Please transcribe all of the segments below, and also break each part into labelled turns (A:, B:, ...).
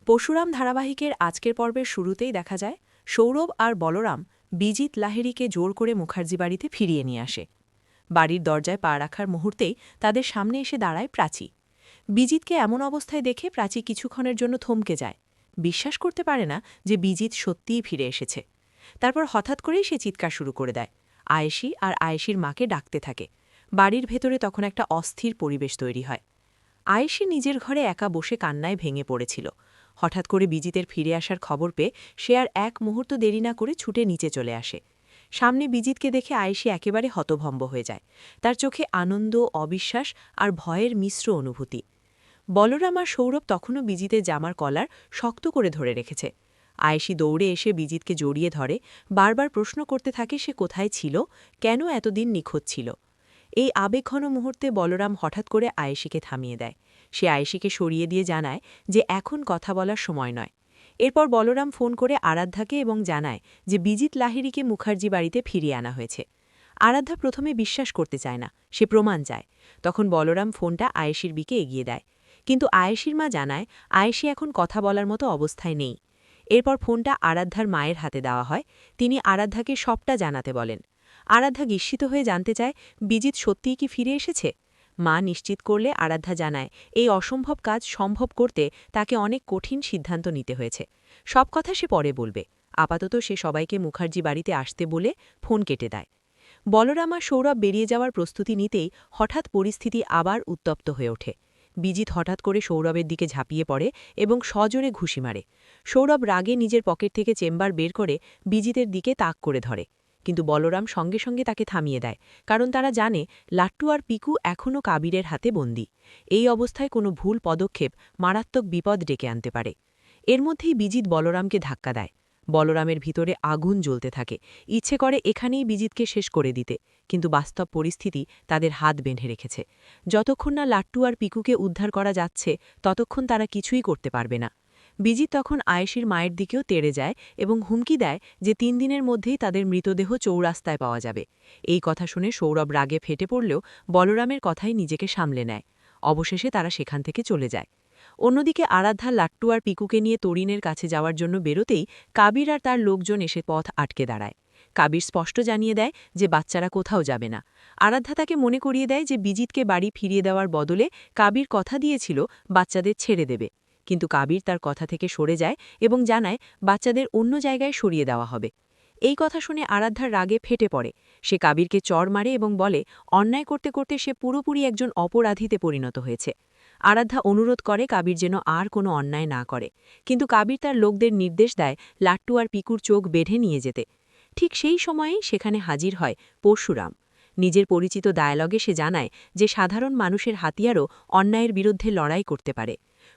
A: পরশুরাম ধারাবাহিকের আজকের পর্বের শুরুতেই দেখা যায় সৌরভ আর বলরাম বিজিত লাহিড়ীকে জোর করে মুখার্জি বাড়িতে ফিরিয়ে নিয়ে আসে। বাড়ির দরজায় পা রাখার মুহূর্তেই তাদের সামনে এসে দাঁড়ায় প্রাচী। বিজিতকে এমন অবস্থায় দেখে প্রাচী কিছুক্ষণের জন্য থমকে যায়। বিশ্বাস করতে পারে না যে বিজিত সত্যিই ফিরে এসেছে। তারপর হঠাৎ করেই সে চিৎকার শুরু করে দেয়। আয়েশি আর আয়েশির মাকে ডাকতে থাকে। বাড়ির ভেতরে তখন একটা অস্থির পরিবেশ তৈরি হয়। আয়েশি নিজের ঘরে একা বসে কান্নায় ভেঙে পড়েছিল। হঠাৎ করে বিজিতের ফিরে আসার খবর পেয়ে সে আর এক মুহূর্ত দেরি না করে ছুটে নিচে চলে আসে। সামনে বিজিতকে দেখে আয়েশি একেবারে হতভম্ব হয়ে যায়। তার চোখে আনন্দ, অবিশ্বাস আর ভয়ের মিশ্র অনুভূতি। বলরাম আর সৌরভ তখনও বিজিতের জামার কলার শক্ত করে ধরে রেখেছে। আয়েশি দৌড়ে এসে বিজিতকে জড়িয়ে ধরে, বারবার প্রশ্ন করতে থাকে সে কোথায় ছিল, কেন এতদিন নিখোঁজ ছিল। এই আবেগঘন মুহূর্তে বলরাম হঠাৎ করে আয়েশিকে থামিয়ে দেয়। সে আয়েশিকে সরিয়ে দিয়ে জানায় যে এখন কথা বলার সময় নয়। এরপর বলরাম ফোন করে আরাধ্যাকে এবং জানায় যে বিজিত লাহিড়ীকে মুখার্জি বাড়িতে ফিরিয়ে আনা হয়েছে। আরাধ্যা প্রথমে বিশ্বাস করতে চায় না, সে প্রমাণ চায়। তখন বলরাম ফোনটা আয়েশির দিকে এগিয়ে দেয়। কিন্তু আয়েশির মা জানায় আয়েশি এখন কথা বলার মতো অবস্থায় নেই। এরপর ফোনটা আরাধ্যার মায়ের হাতে দেওয়া হয়। তিনি আরাধ্যাকে সবটা জানাতে বলেন। আরাধ্যা বিস্মিত হয়ে জানতে চায় বিজিত সত্যিই কি ফিরে এসেছে। মা নিশ্চিত করলে আরাধ্যা জানায় এই অসম্ভব কাজ সম্ভব করতে তাকে অনেক কঠিন সিদ্ধান্ত নিতে হয়েছে। সব কথা সে পরে বলবে। আপাতত সে সবাইকে মুখার্জি বাড়িতে আসতে বলে ফোন কেটে দেয়। বলরাম আর সৌরভ বেরিয়ে যাওয়ার প্রস্তুতি নিতেই হঠাৎ পরিস্থিতি আবার উত্তপ্ত হয়ে ওঠে। বিজিত হঠাৎ করে সৌরভের দিকে ঝাঁপিয়ে পড়ে এবং সজোরে ঘুষি মারে। সৌরভ রাগে নিজের পকেট থেকে চেম্বার বের করে বিজিতের দিকে তাক করে ধরে। কিন্তু বলরাম সঙ্গে সঙ্গে তাকে থামিয়ে দেয়, কারণ তারা জানে লাট্টু আর পিকু এখনও কাবিরের হাতে বন্দী। এই অবস্থায় কোনো ভুল পদক্ষেপ মারাত্মক বিপদ ডেকে আনতে পারে। এর মধ্যেই বিজিত বলরামকে ধাক্কা দেয়। বলরামের ভিতরে আগুন জ্বলতে থাকে। ইচ্ছে করে এখানেই বিজিতকে শেষ করে দিতে, কিন্তু বাস্তব পরিস্থিতি তাদের হাত বেঁধে রেখেছে। যতক্ষণ না লাট্টু আর পিকুকে উদ্ধার করা যাচ্ছে ততক্ষণ তারা কিছুই করতে পারবে না। বিজিত তখন আয়েশির মায়ের দিকেও তেড়ে যায় এবং হুমকি দেয় যে ৩ দিনের মধ্যেই তাদের মৃতদেহ চৌরাস্তায় পাওয়া যাবে। এই কথা শুনে সৌরভ রাগে ফেটে পড়লেও বলরামের কথাই নিজেকে সামলে নেয়। অবশেষে তারা সেখান থেকে চলে যায়। অন্যদিকে আরাধ্যা লাট্টু আর পিকুকে নিয়ে তরিনের কাছে যাওয়ার জন্য বেরোতেই কাবির আর তার লোকজন এসে পথ আটকে দাঁড়ায়। কাবির স্পষ্ট জানিয়ে দেয় যে বাচ্চারা কোথাও যাবে না। আরাধ্যা তাকে মনে করিয়ে দেয় যে বিজিতকে বাড়ি ফিরিয়ে দেওয়ার বদলে কাবির কথা দিয়েছিল বাচ্চাদের ছেড়ে দেবে। কিন্তু কাবির তার কথা থেকে সরে যায় এবং জানায় বাচ্চাদের অন্য জায়গায় সরিয়ে দেওয়া হবে। এই কথা শুনে আরাধ্যার রাগে ফেটে পড়ে। সে কাবিরকে চড় মারে এবং বলে অন্যায় করতে করতে সে পুরোপুরি একজন অপরাধীতে পরিণত হয়েছে। আরাধ্যা অনুরোধ করে কাবির যেন আর কোনো অন্যায় না করে, কিন্তু কাবির তার লোকদের নির্দেশ দেয় লাট্টু আর পিকুর চোখ বেঁধে নিয়ে যেতে। ঠিক সেই সময়েই সেখানে হাজির হয় পরশুরাম। নিজের পরিচিত ডায়ালগে সে জানায় যে সাধারণ মানুষের হাতিয়ারও অন্যায়ের বিরুদ্ধে লড়াই করতে পারে।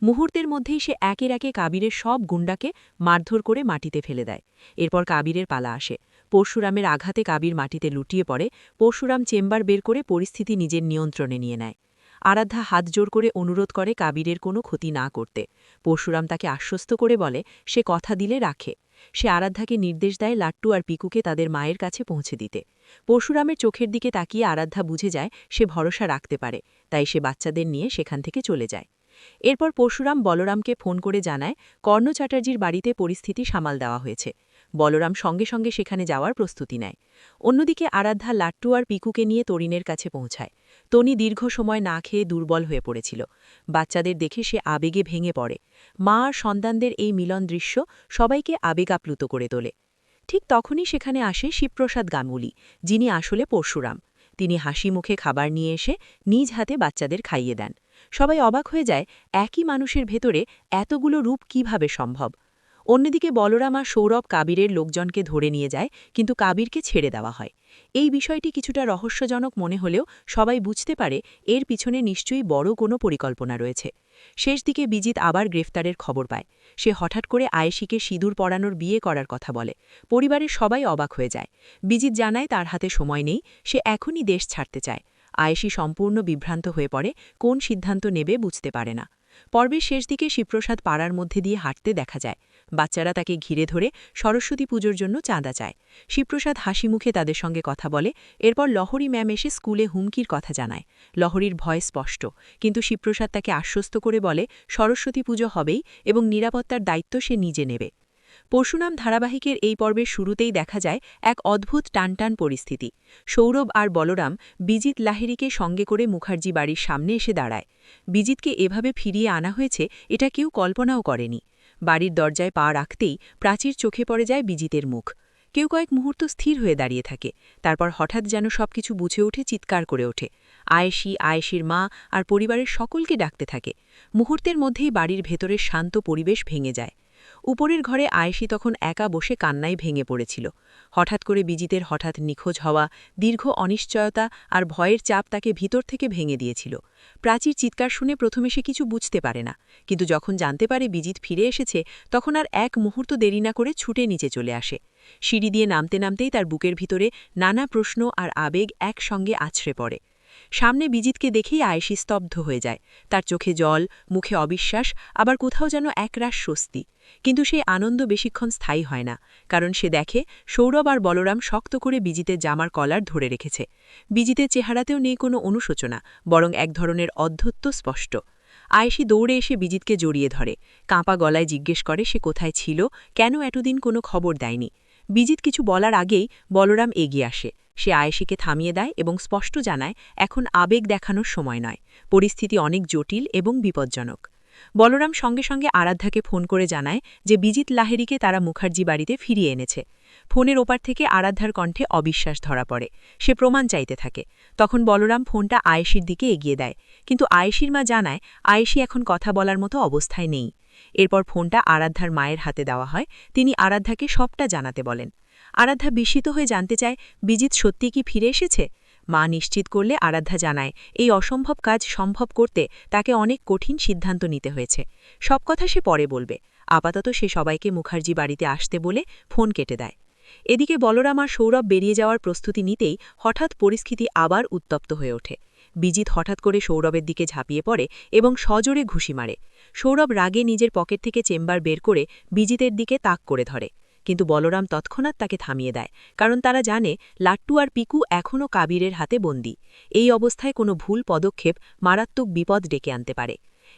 A: মুহূর্তের মধ্যেই সে একের একে কাবিরের সব গুন্ডাকে মারধর করে মাটিতে ফেলে দেয়। এরপর কাবিরের পালা আসে। পরশুরামের আঘাতে কাবির মাটিতে লুটিয়ে পড়ে। পরশুরাম চেম্বার বের করে পরিস্থিতি নিজের নিয়ন্ত্রণে নিয়ে নেয়। আরাধ্যা হাত জোর করে অনুরোধ করে কাবিরের কোনো ক্ষতি না করতে। পরশুরাম তাকে আশ্বস্ত করে বলে সে কথা দিলে রাখে। সে আরাধ্যাকে নির্দেশ দেয় লাট্টু আর পিকুকে তাদের মায়ের কাছে পৌঁছে দিতে। পরশুরামের চোখের দিকে তাকিয়ে আরাধ্যা বুঝে যায় সে ভরসা রাখতে পারে, তাই সে বাচ্চাদের নিয়ে সেখান থেকে চলে যায়। এরপর পরশুরাম বলরামকে ফোন করে জানায় কর্ণ চ্যাটার্জির বাড়িতে পরিস্থিতি সামাল দেওয়া হয়েছে। বলরাম সঙ্গে সঙ্গে সেখানে যাওয়ার প্রস্তুতি নেয়। অন্যদিকে আরাধ্যা লাট্টু আর পিকুকে নিয়ে তরিনের কাছে পৌঁছায়। তনি দীর্ঘ সময় না খেয়ে দুর্বল হয়ে পড়েছিল। বাচ্চাদের দেখে সে আবেগে ভেঙে পড়ে। মা আর সন্তানদের এই মিলন দৃশ্য সবাইকে আবেগাপ্লুত করে তোলে। ঠিক তখনই সেখানে আসে শিবপ্রসাদ গাঙ্গুলি, যিনি আসলে পরশুরাম। তিনি হাসি মুখে খাবার নিয়ে এসে নিজ হাতে বাচ্চাদের খাইয়ে দেন। সবাই অবাক হয়ে যায় একই মানুষের ভেতরে এতগুলো রূপ কিভাবে সম্ভব। অন্যদিকে বলরাম আর সৌরভ কাবিরের লোকজনকে ধরে নিয়ে যায়, কিন্তু কাবিরকে ছেড়ে দেওয়া হয়। এই বিষয়টি কিছুটা রহস্যজনক মনে হলেও সবাই বুঝতে পারে এর পিছনে নিশ্চয়ই বড় কোনো পরিকল্পনা রয়েছে। শেষ দিকে বিজিত আবার গ্রেফতারের খবর পায়। সে হঠাৎ করে আয়েশিকে সিঁদুর পরানোর বিয়ে করার কথা বলে। পরিবারের সবাই অবাক হয়ে যায়। বিজিত জানায় তার হাতে সময় নেই, সে এখনই দেশ ছাড়তে চায়। আয়েশি সম্পূর্ণ বিভ্রান্ত হয়ে পড়ে, কোন সিদ্ধান্ত নেবে বুঝতে পারে না। পর্বের শেষ দিকে শিবপ্রসাদ পাড়ার মধ্যে দিয়ে হাঁটতে দেখা যায়। বাচ্চারা তাকে ঘিরে ধরে সরস্বতী পুজোর জন্য চাঁদা চায়। শিবপ্রসাদ হাসি মুখে তাদের সঙ্গে কথা বলে। এরপর লহরী ম্যাম এসে স্কুলে হুমকির কথা জানায়। লহরীর ভয় স্পষ্ট, কিন্তু শিবপ্রসাদ তাকে আশ্বস্ত করে বলে সরস্বতী পুজো হবেই এবং নিরাপত্তার দায়িত্ব সে নিজে নেবে। পরশুরাম ধারাবাহিকের এই পর্বের শুরুতেই দেখা যায় এক অদ্ভুত টানটান পরিস্থিতি। সৌরভ আর বলরাম বিজিত লাহিড়ীকে সঙ্গে করে মুখার্জি বাড়ির সামনে এসে দাঁড়ায়। বিজিতকে এভাবে ফিরিয়ে আনা হয়েছে এটা কেউ কল্পনাও করেনি। বাড়ির দরজায় পা রাখতেই প্রাচীর চোখে পড়ে যায় বিজিতের মুখ। কেউ কয়েক মুহূর্ত স্থির হয়ে দাঁড়িয়ে থাকে, তারপর হঠাৎ যেন সবকিছু বুঝে ওঠে, চিৎকার করে ওঠে। আয়েশি, আয়েশির মা আর পরিবারের সকলকে ডাকতে থাকে। মুহূর্তের মধ্যেই বাড়ির ভেতরের শান্ত পরিবেশ ভেঙে যায়। উপরের ঘরে আয়েশি তখন একা বসে কান্নায় ভেঙে পড়েছিল। হঠাৎ করে বিজিতের হঠাৎ নিখোঁজ হওয়া, দীর্ঘ অনিশ্চয়তা আর ভয়ের চাপ তাকে ভিতর থেকে ভেঙে দিয়েছিল। প্রাচীর চিৎকার শুনে প্রথমে সে কিছু বুঝতে পারে না, কিন্তু যখন জানতে পারে বিজিত ফিরে এসেছে, তখন আর এক মুহূর্ত দেরি না করে ছুটে নিচে চলে আসে। সিঁড়ি দিয়ে নামতে নামতেই তার বুকের ভিতরে নানা প্রশ্ন আর আবেগ একসঙ্গে আছড়ে পড়ে। সামনে বিজিতকে দেখেই আয়েশি স্তব্ধ হয়ে যায়। তার চোখে জল, মুখে অবিশ্বাস, আবার কোথাও যেন একরাশ স্বস্তি। কিন্তু সেই আনন্দ বেশিক্ষণ স্থায়ী হয় না, কারণ সে দেখে সৌরভ আর বলরাম শক্ত করে বিজিতের জামার কলার ধরে রেখেছে। বিজিতের চেহারাতেও নেই কোনো অনুশোচনা, বরং এক ধরনের অধ্যত্ব স্পষ্ট। আয়েশি দৌড়ে এসে বিজিতকে জড়িয়ে ধরে, কাঁপা গলায় জিজ্ঞেস করে সে কোথায় ছিল, কেন এতদিন কোনো খবর দেয়নি। বিজিত কিছু বলার আগেই বলরাম এগিয়ে আসে। সে আয়েশিকে থামিয়ে দেয় এবং স্পষ্ট জানায় এখন আবেগ দেখানোর সময় নয়, পরিস্থিতি অনেক জটিল এবং বিপজ্জনক। বলরাম সঙ্গে সঙ্গে আরাধ্যাকে ফোন করে জানায় যে বিজিত লাহিড়ীকে তারা মুখার্জি বাড়িতে ফিরিয়ে এনেছে। ফোনের ওপার থেকে আরাধ্যার কণ্ঠে অবিশ্বাস ধরা পড়ে। সে প্রমাণ চাইতে থাকে। তখন বলরাম ফোনটা আয়েশির দিকে এগিয়ে দেয়, কিন্তু আয়েশির মা জানায় আয়েশি এখন কথা বলার মতো অবস্থায় নেই। এরপর ফোনটা আরাধ্যার মায়ের হাতে দেওয়া হয়। তিনি আরাধ্যাকে সবটা জানাতে বলেন। আরাধ্যা বিস্মিত হয়ে জানতে চায় বিজিত সত্যি কি ফিরে এসেছে। মা নিশ্চিত করলে আরাধ্যা জানায় এই অসম্ভব কাজ সম্ভব করতে তাকে অনেক কঠিন সিদ্ধান্ত নিতে হয়েছে। সব কথা সে পরে বলবে। আপাতত সে সবাইকে মুখার্জি বাড়িতে আসতে বলে ফোন কেটে দেয়। এদিকে বলরাম আর সৌরভ বেরিয়ে যাওয়ার প্রস্তুতি নিতেই হঠাৎ পরিস্থিতি আবার উত্তপ্ত হয়ে ওঠে। বিজিত হঠাৎ করে সৌরভের দিকে ঝাঁপিয়ে পড়ে এবং সজোরে ঘুষি মারে। সৌরভ রাগে নিজের পকেট থেকে চেম্বার বের করে বিজিতের দিকে তাক করে ধরে, কিন্তু বলরাম তৎক্ষণাৎ তাকে থামিয়ে দেয়, কারণ তারা জানে লাট্টু আর পিকু এখনও কাবিরের হাতে বন্দী। এই অবস্থায় কোনো ভুল পদক্ষেপ মারাত্মক বিপদ ডেকে আনতে পারে।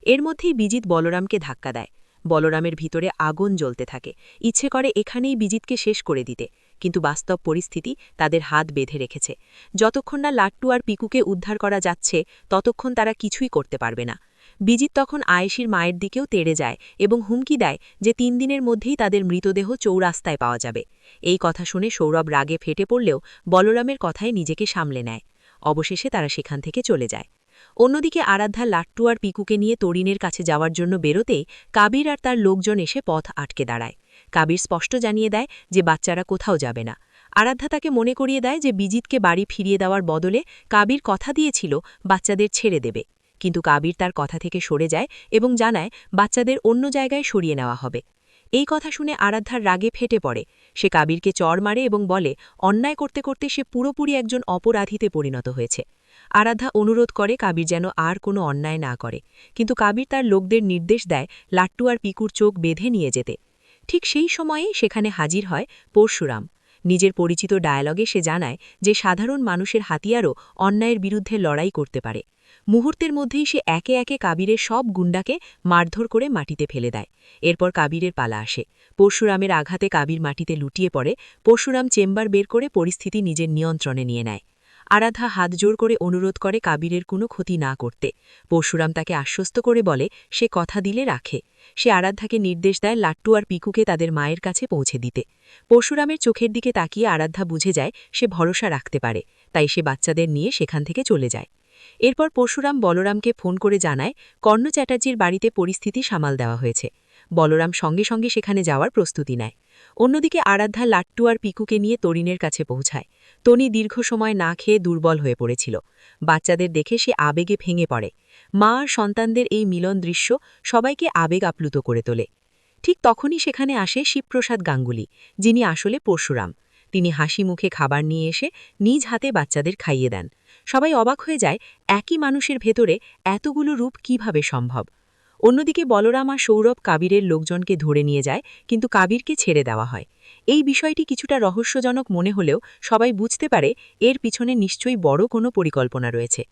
A: এর মধ্যেই বিজিত বলরামকে ধাক্কা দেয়। বলরামের ভিতরে আগুন জ্বলতে থাকে, ইচ্ছে করে এখানেই বিজিতকে শেষ করে দিতে, কিন্তু বাস্তব পরিস্থিতি তাদের হাত বেঁধে রেখেছে। যতক্ষণ না লাট্টু আর পিকুকে উদ্ধার করা যাচ্ছে, ততক্ষণ তারা কিছুই করতে পারবে না। বিজিত তখন আয়েশির মায়ের দিকেও তেড়ে যায় এবং হুমকি দেয় যে ৩ দিনের মধ্যেই তাদের মৃতদেহ চৌরাস্তায় পাওয়া যাবে। এই কথা শুনে সৌরভ রাগে ফেটে পড়লেও বলরামের কথায় নিজেকে সামলে নেয়। অবশেষে তারা সেখান থেকে চলে যায়। অন্যদিকে আরাধ্যা লাট্টু আর পিকুকে নিয়ে তরিনের কাছে যাওয়ার জন্য বেরোতেই কাবির আর তার লোকজন এসে পথ আটকে দাঁড়ায়। কাবির স্পষ্ট জানিয়ে দেয় যে বাচ্চারা কোথাও যাবে না। আরাধ্যা তাকে মনে করিয়ে দেয় যে বিজিতকে বাড়ি ফিরিয়ে দেওয়ার বদলে কাবির কথা দিয়েছিল বাচ্চাদের ছেড়ে দেবে, কিন্তু কাবির তার কথা থেকে সরে যায় এবং জানায় বাচ্চাদের অন্য জায়গায় সরিয়ে নেওয়া হবে। এই কথা শুনে আরাধ্যার রাগে ফেটে পড়ে। সে কাবিরকে চড় মারে এবং বলে অন্যায় করতে করতে সে পুরোপুরি একজন অপরাধীতে পরিণত হয়েছে। আরাধ্যা অনুরোধ করে কাবির যেন আর কোনো অন্যায় না করে, কিন্তু কাবির তার লোকদের নির্দেশ দেয় লাট্টু আর পিকুর চোখ বেঁধে নিয়ে যেতে। ঠিক সেই সময়েই সেখানে হাজির হয় পরশুরাম। নিজের পরিচিত ডায়ালগে সে জানায় যে সাধারণ মানুষের হাতিয়ারও অন্যায়ের বিরুদ্ধে লড়াই করতে পারে। মুহূর্তের মধ্যেই সে একে একে কাবিরের সব গুন্ডাকে মারধর করে মাটিতে ফেলে দেয়। এরপর কাবিরের পালা আসে। পরশুরামের আঘাতে কাবির মাটিতে লুটিয়ে পড়ে। পরশুরাম চেম্বার বের করে পরিস্থিতি নিজের নিয়ন্ত্রণে নিয়ে নেয়। আরাধ্যা হাত জোর করে অনুরোধ করে কাবিরের কোনো ক্ষতি না করতে। পরশুরাম তাকে আশ্বস্ত করে বলে সে কথা দিলে রাখে। সে আরাধ্যাকে নির্দেশ দেয় লাট্টু আর পিকুকে তাদের মায়ের কাছে পৌঁছে দিতে। পরশুরামের চোখের দিকে তাকিয়ে আরাধ্যা বুঝে যায় সে ভরসা রাখতে পারে, তাই সে বাচ্চাদের নিয়ে সেখান থেকে চলে যায়। এরপর পরশুরাম বলরামকে ফোন করে জানায় কর্ণ চ্যাটার্জির বাড়িতে পরিস্থিতি সামাল দেওয়া হয়েছে। বলরাম সঙ্গে সঙ্গে সেখানে যাওয়ার প্রস্তুতি নেয়। অন্যদিকে আরাধ্যা লাট্টু আর পিকুকে নিয়ে তরিনের কাছে পৌঁছায়। তনি দীর্ঘ সময় না খেয়ে দুর্বল হয়ে পড়েছিল। বাচ্চাদের দেখে সে আবেগে ভেঙে পড়ে। মা আর সন্তানদের এই মিলন দৃশ্য সবাইকে আবেগ আপ্লুত করে তোলে। ঠিক তখনই সেখানে আসে শিবপ্রসাদ গাঙ্গুলি, যিনি আসলে পরশুরাম। তিনি হাসি মুখে খাবার নিয়ে এসে নিজ হাতে বাচ্চাদের খাইয়ে দেন। সবাই অবাক হয়ে যায় একই মানুষের ভেতরে এতগুলো রূপ কিভাবে সম্ভব। অন্যদিকে বলরাম আর সৌরভ কাবিরের লোকজনকে ধরে নিয়ে যায়, কিন্তু কাবিরকে ছেড়ে দেওয়া হয়। এই বিষয়টি কিছুটা রহস্যজনক মনে হলেও সবাই বুঝতে পারে এর পিছনে নিশ্চয়ই বড় কোনো পরিকল্পনা রয়েছে।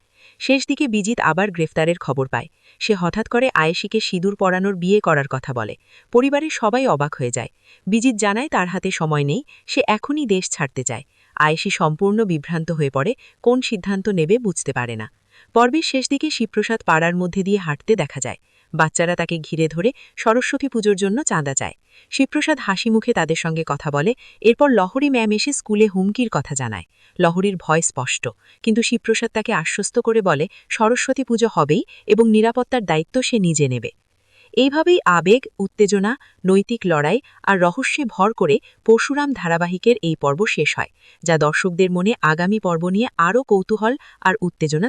A: শেষ দিকে বিজিত আবার গ্রেফতারের খবর পায়। সে হঠাৎ করে আয়েশিকে সিঁদুর পরানোর বিয়ে করার কথা বলে। পরিবারের সবাই অবাক হয়ে যায়। বিজিত জানায় তার হাতে সময় নেই, সে এখনই দেশ ছাড়তে চায়। আয়েশি সম্পূর্ণ বিভ্রান্ত হয়ে পড়ে, কোন সিদ্ধান্ত নেবে বুঝতে পারে না। পর্বের শেষ দিকে শিবপ্রসাদ পাড়ার মধ্যে দিয়ে হাঁটতে দেখা যায়। বাচ্চারা তাকে ঘিরে ধরে সরস্বতী পুজোর জন্য চাঁদা চায়। শিবপ্রসাদ হাসি মুখে তাদের সঙ্গে কথা বলে। এরপর লহরী ম্যাম এসে স্কুলে হুমকির কথা জানায়। লহরীর ভয় স্পষ্ট, কিন্তু শিবপ্রসাদ তাকে আশ্বস্ত করে বলে সরস্বতী পুজো হবেই এবং নিরাপত্তার দায়িত্ব সে নিজে নেবে। এইভাবেই আবেগ, উত্তেজনা, নৈতিক লড়াই আর রহস্যে ভর করে পরশুরাম ধারাবাহিকের এই পর্ব শেষ হয়, যা দর্শকদের মনে আগামী পর্ব নিয়ে আরও কৌতূহল আর উত্তেজনা